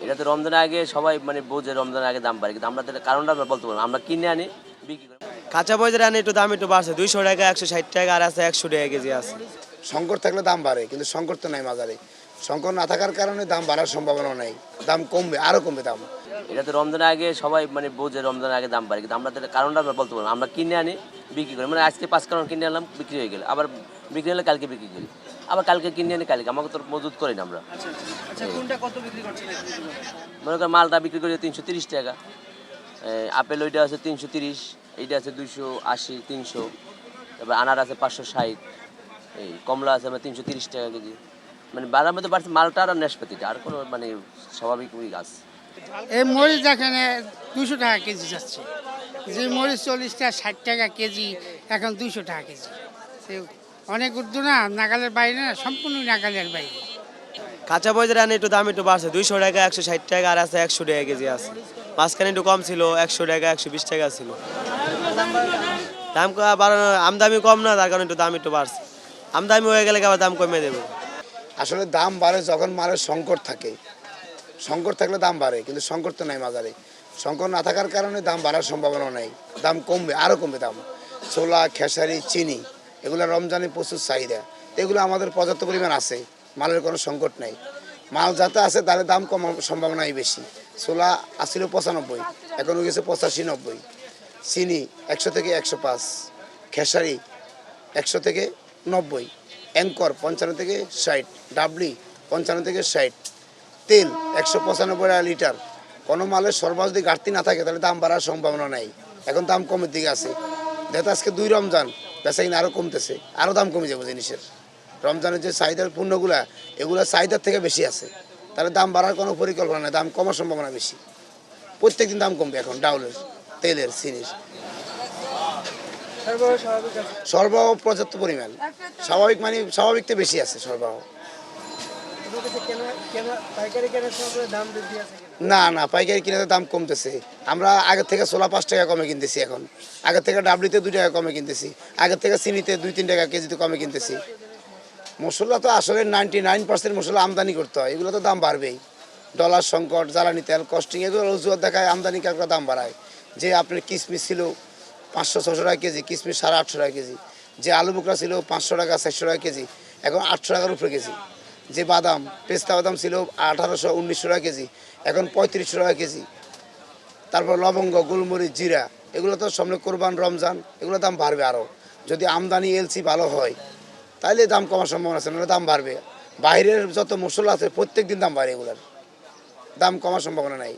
এটা তো রমজানের আগে সবাই মানে বোঝে রমজানের আগে দাম বাড়ে, কিন্তু আমরা তাহলে কারণটা আমরা বলতে পারবো না। আমরা কিনে আনি, বিক্রি করি। কাঁচা বাজারে আনি একটু দাম একটু বাড়ছে, 200 টাকা 160 টাকা আর আছে 100 টাকা কেজি আছে। সংকট থাকলে দাম বাড়ে, কিন্তু সংকট তো নাই বাজারে। সংকট না থাকার কারণে দাম বাড়ার সম্ভাবনা নেই, দাম কমবে, আরও কমবে দাম। এটা তো রমজানের আগে সবাই মানে বোঝে রমজানের আগে দাম বাড়ে, কিন্তু আমরা তাহলে কারণটা আমরা বলতে পারবো না। আমরা কিনে আনি, বিক্রি করি। মানে আজকে 5 কারণ কিনে আনলাম, বিক্রি হয়ে গেল, আবার বিক্রি হলে কালকে বিক্রি করি, আবার কালকে কিনে আনি কালকে। আমাকে তো মজুত করি না আমরা। মনে করেন মালটা বিক্রি করি 330 টাকা, আপেল ওইটা আছে 330, এইটা আছে 280 300, তারপর আনার আছে 560, এই কমলা আছে আমরা 330 টাকা কেজি। মানে বাজার মধ্যে বাড়ছে মালটা আর নেশপাতিটা, আর কোনো মানে স্বাভাবিক ওই গাছ। এই মরিচ দেখেন 200 টাকা কেজি যাচ্ছে, যে মরিচ 40 টাকা 60 টাকা কেজি, এখন 200 টাকা কেজি। সে অনেক উর্দু না, নাগালের বাইরে না, সম্পূর্ণ নাগালের বাইরে। কাঁচা বাজারে আনি একটু দাম একটু বাড়ছে, 200 টাকা 160 টাকা আর আছে 100 টাকা কেজি আছে। মাঝখানে একটু কম ছিল, 100 টাকা 120 টাকা ছিল। দাম বাড়ানো, আমদামি কম না, তার কারণে একটু দাম একটু বাড়ছে। আমদামি হয়ে গেলে আবার দাম কমে দেবে। আসলে দাম বাড়ে যখন মালের সংকট থাকে, সংকট থাকলে দাম বাড়ে, কিন্তু সংকট তো নাই বাজারে। সংকট না থাকার কারণে দাম বাড়ার সম্ভাবনা নেই, দাম কমবে, আরও কমবে দাম। ছোলা, খেসারি, চিনি এগুলো রমজানে প্রচুর চাহিদা, এগুলো আমাদের পর্যাপ্ত পরিমাণ আছে, মালের কোনো সংকট নেই। মাল যাতে আছে তাহলে দাম কমার সম্ভাবনাই বেশি। ছোলা আসছিল 95, এখন হয়ে গেছে 85-90। চিনি 100 থেকে 105, খেসারি 100 থেকে 90, অ্যাঙ্কর 55 থেকে 60, ডাবলি 55 থেকে 60, তেল 195 টাকা লিটার। কোনো মালের সরবরাহ যদি ঘাটতি না থাকে তাহলে দাম বাড়ার সম্ভাবনা নেই। এখন দাম কমের দিকে আছে। দেখো আজকে 2 রমজান, বেচা কিনা আরও কমতেছে, আরও দাম কমে যাবে জিনিসের। রমজানের যে চাহিদার পণ্যগুলা, এগুলো চাহিদার থেকে বেশি আছে, তাহলে দাম বাড়ার কোনো পরিকল্পনা নেই, দাম কমার সম্ভাবনা বেশি। প্রত্যেকদিন দাম কমবে এখন ডাউলের, তেলের, চিনির। সরবরাহ পর্যাপ্ত পরিমাণ, স্বাভাবিক মানে স্বাভাবিকতে বেশি আছে সরবরাহ। না না, পাইকারি কিনাতে দাম কমতেছে। আমরা আগের থেকে ছোলা 5 টাকা কমে কিনতেছি এখন, আগের থেকে ডাবলিতে 2 টাকা কমে কিনতেছি, আগের থেকে চিনিতে 2-3 টাকা কেজিতে কমে কিনতেছি। মশলা তো আসলে 99% মশলা আমদানি করতে হয়, এগুলো তো দাম বাড়বেই। ডলার সংকট, জ্বালানি তেল, কস্টিং, এগুলো অজুহাত দেখায় আমদানিকারকরা দাম বাড়ায়। যে আপনার কিশমিশ ছিল 500-600 টাকা কেজি, কিশমিশ 850 টাকা কেজি। যে আলু বোকরা ছিল 500 টাকা 400 টাকা কেজি, এখন 800 টাকার উপরে কেজি। যে বাদাম, পেস্তা বাদাম ছিল 1800-1900 টাকা কেজি, এখন 3500 টাকা কেজি। তারপর লবঙ্গ, গোলমরিচ, জিরা, এগুলো তো সামনে কোরবান, রমজান, এগুলো দাম বাড়বে আরও। যদি আমদানি এলসি ভালো হয় তাহলে দাম কমার সম্ভাবনা আছে, নাহলে দাম বাড়বে। বাইরের যত মশলা আছে প্রত্যেক দিন দাম বাড়ে, এগুলোর দাম কমার সম্ভাবনা নাই।